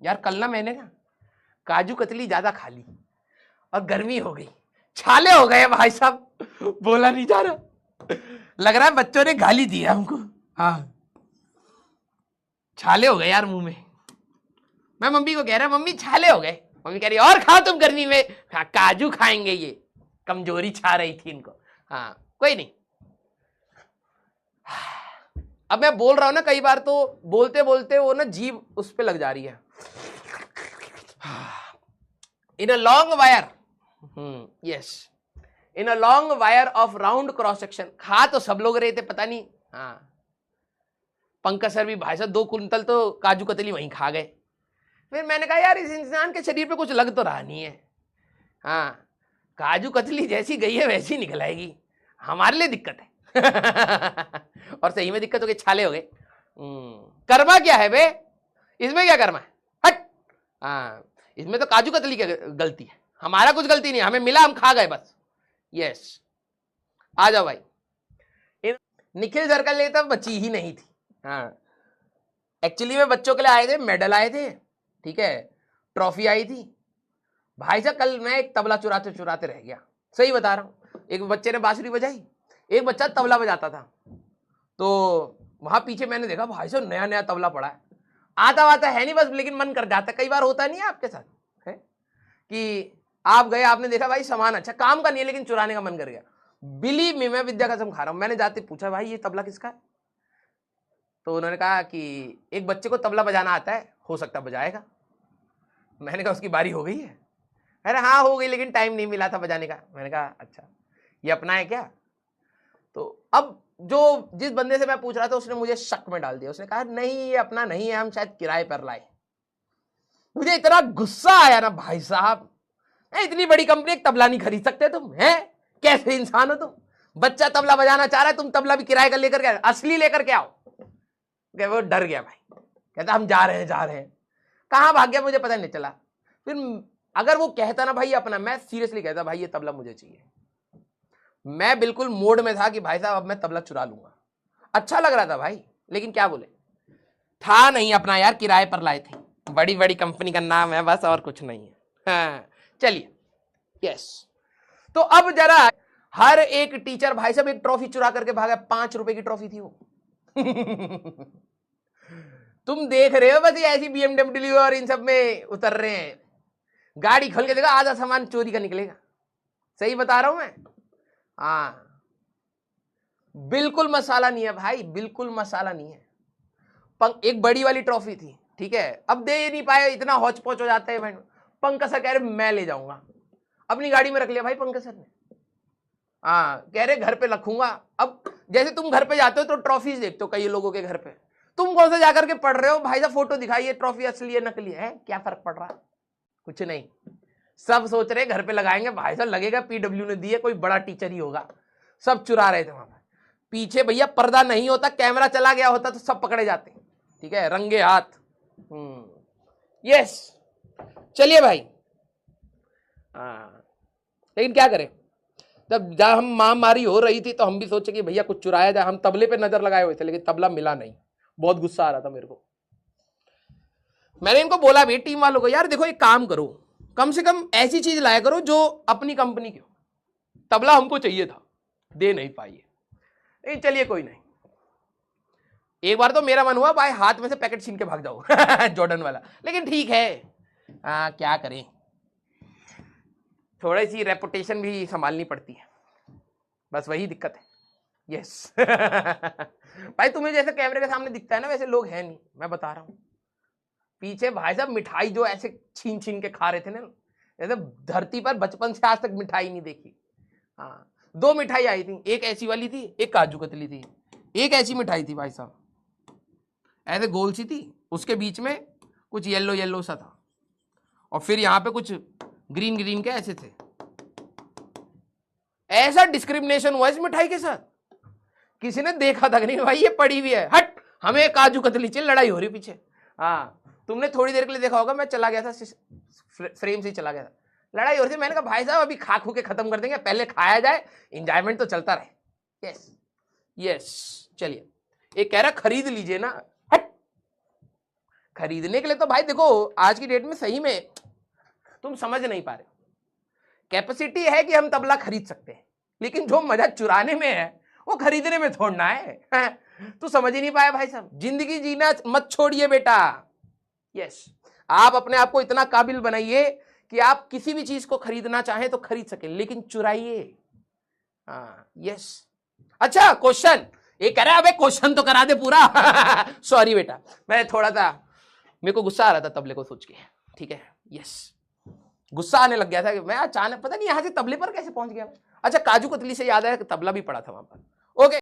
यार कल ना मैंने ना काजू कतली ज्यादा खा ली और गर्मी हो गई, छाले हो गए भाई साहब, बोला नहीं जा रहा, लग रहा है बच्चों ने गाली दी है हमको। हाँ छाले हो गए यार मुंह में। मैं मम्मी को कह रहा मम्मी छाले हो गए, मम्मी कह रही और खाओ तुम गर्मी में। हाँ काजू खाएंगे, ये कमजोरी छा रही थी इनको। हाँ कोई नहीं। अब मैं बोल रहा हूं ना कई बार तो बोलते बोलते वो ना जीभ उस पे लग जा रही है। In a long wire, yes, in a long wire of round cross section. खा तो सब लोग रहे थे, पता नहीं। हाँ पंकज सर भी भाई साहब 2 कुंतल तो काजू कतली वहीं खा गए। फिर मैंने कहा यार इस इंसान के शरीर पे कुछ लग तो रहा नहीं है। हाँ काजू कतली जैसी गई है वैसी निकल आएगी, हमारे लिए दिक्कत है। और सही में दिक्कत हो गई, छाले हो गए। कर्मा क्या है बे, इसमें क्या कर्मा है, हट। हाँ इसमें तो काजू कतली की गलती है, हमारा कुछ गलती नहीं, हमें मिला हम खा गए बस। यस आ जाओ भाई। निखिल सर का लिए तो बची ही नहीं थी। हाँ एक्चुअली में बच्चों के लिए आए थे, मेडल आए थे, ठीक है, ट्रॉफी आई थी। भाई साहब कल मैं एक तबला चुराते चुराते रह गया, सही बता रहा हूं। एक बच्चे ने बांसुरी बजाई, एक बच्चा तबला बजाता था, तो वहां पीछे मैंने देखा भाई साहब नया नया तबला पड़ा है, आता वाता है नहीं बस, लेकिन मन कर जाता है। कई बार होता नहीं है आपके साथ है कि आप गए, आपने देखा भाई सामान अच्छा काम का नहीं है लेकिन चुराने का मन कर गया। बिलीव मी, मैं विद्या कसम खा रहा हूं, मैंने जाते पूछा भाई ये तबला किसका है, तो उन्होंने कहा कि एक बच्चे को तबला बजाना आता है, हो सकता बजाएगा। मैंने कहा उसकी बारी हो गई है, अरे हाँ हो गई लेकिन टाइम नहीं मिला था बजाने का। मैंने कहा अच्छा ये अपना है क्या। तो अब जो जिस बंदे से मैं पूछ रहा था उसने मुझे शक में डाल दिया, उसने कहा नहीं ये अपना नहीं है, हम शायद किराए पर लाए। मुझे इतना गुस्सा आया ना भाई साहब, इतनी बड़ी कंपनी एक तबला नहीं खरीद सकते तुम, हैं कैसे इंसान हो तुम। बच्चा तबला बजाना चाह रहा है, तुम तबला भी किराए का लेकर के असली लेकर के आओ। वो डर गया भाई, कहता हम जा रहे हैं। कहां भाग गया मुझे पता नहीं चला। फिर अगर वो कहता ना भाई अपना, मैं सीरियसली कहता भाई ये तबला मुझे चाहिए। मैं बिल्कुल मोड में था कि भाई साहब अब मैं तबला चुरा लूंगा, अच्छा लग रहा था भाई, लेकिन क्या बोले, था नहीं अपना यार, किराए पर लाए थे, बड़ी बड़ी कंपनी का नाम है बस और कुछ नहीं है। हाँ चलिए यस। तो अब जरा हर एक टीचर भाई साहब एक ट्रॉफी चुरा करके भागा, 5 रुपए की ट्रॉफी थी वो। तुम देख रहे हो बस ये ऐसी BMW और इन सब में उतर रहे हैं, गाड़ी खोल के देखो आधा सामान चोरी का निकलेगा, सही बता रहा हूं मैं। हाँ बिल्कुल मसाला नहीं है भाई, बिल्कुल मसाला नहीं है। एक बड़ी वाली ट्रॉफी थी, ठीक है, अब दे नहीं पाए, इतना हौच पौच हो जाता है। पंकज सर कह रहे मैं ले जाऊंगा, अपनी गाड़ी में रख लिया भाई पंकज सर ने। हाँ कह रहे घर पे रखूंगा। अब जैसे तुम घर पे जाते हो तो ट्रॉफीज देखते हो कई लोगों के घर पे, तुम कौन सा जाकर के पढ़ रहे हो भाई साहब, फोटो दिखाइए ट्रॉफी असली है नकली है, क्या फर्क पड़ रहा है, कुछ नहीं। सब सोच रहे घर पे लगाएंगे, भाई साहब लगेगा PW ने दी है, कोई बड़ा टीचर ही होगा। सब चुरा रहे थे वहां पर, पीछे भैया पर्दा नहीं होता, कैमरा चला गया होता तो सब पकड़े जाते, ठीक है, रंगे हाथ। यस चलिए भाई। लेकिन क्या करें, जब हम महामारी हो रही थी तो हम भी सोचे कि भैया कुछ चुराया जाए, हम तबले पे नजर लगाए हुए थे लेकिन तबला मिला नहीं, बहुत गुस्सा आ रहा था मेरे को। मैंने इनको बोला भी टीम वालों को, यार देखो एक काम करो, कम से कम ऐसी चीज लाया करो जो अपनी कंपनी की हो। तबला हमको चाहिए था, दे नहीं पाई, नहीं चलिए कोई नहीं। एक बार तो मेरा मन हुआ भाई हाथ में से पैकेट छीन के भाग जाओ जॉर्डन वाला, लेकिन ठीक है क्या करें, थोड़ी सी रेपुटेशन भी संभालनी पड़ती है, बस वही दिक्कत है। यस भाई तुम्हें जैसे कैमरे के सामने दिखता है ना वैसे लोग हैं नहीं, मैं बता रहा हूं। पीछे भाई साहब मिठाई जो ऐसे छीन छीन के खा रहे थे ना, जैसे धरती पर बचपन से आज तक मिठाई नहीं देखी। हाँ 2 मिठाई आई थी, एक ऐसी वाली थी, एक काजू कतली थी। एक ऐसी मिठाई थी भाई साहब ऐसे गोल सी थी, उसके बीच में कुछ येलो येलो सा था, और फिर यहाँ पे कुछ ग्रीन ग्रीन के ऐसे थे। ऐसा डिस्क्रिमिनेशन हुआ इस मिठाई के साथ, किसी ने देखा था कि नहीं भाई ये पड़ी हुई है, हट हमें काजू कतली चाहिए, लड़ाई हो रही पीछे। हाँ तुमने थोड़ी देर के लिए देखा होगा, मैं चला गया था, फ्रेम से चला गया था, लड़ाई हो रही थी। मैंने कहा भाई साहब अभी खा खू के खत्म कर देंगे, पहले खाया जाए, इंजॉयमेंट तो चलता रहे। यस यस चलिए, एक कह रहा खरीद लीजिए ना, हट खरीदने के लिए तो भाई देखो आज की डेट में सही में तुम समझ नहीं पा रहे। कैपेसिटी है कि हम तबला खरीद सकते हैं, लेकिन जो मजा चुराने में है वो खरीदने में थोड़ना है। तू समझ ही नहीं पाया भाई साहब। जिंदगी जीना मत छोड़िए बेटा। यस, आप अपने आप को इतना काबिल बनाइए कि आप किसी भी चीज को खरीदना चाहें तो खरीद सकें, लेकिन चुराइए। हाँ यस। अच्छा क्वेश्चन, ये कह रहा है अबे क्वेश्चन तो करा दे पूरा। सॉरी बेटा, मैं थोड़ा सा मेरे को गुस्सा आ रहा था तबले को सोच के। ठीक है, यस, गुस्सा आने लग गया था कि मैं अचानक पता नहीं यहां से तबले पर कैसे पहुंच गया। अच्छा काजू कतली से याद आया कि तबला भी पड़ा था वहां पर। ओके।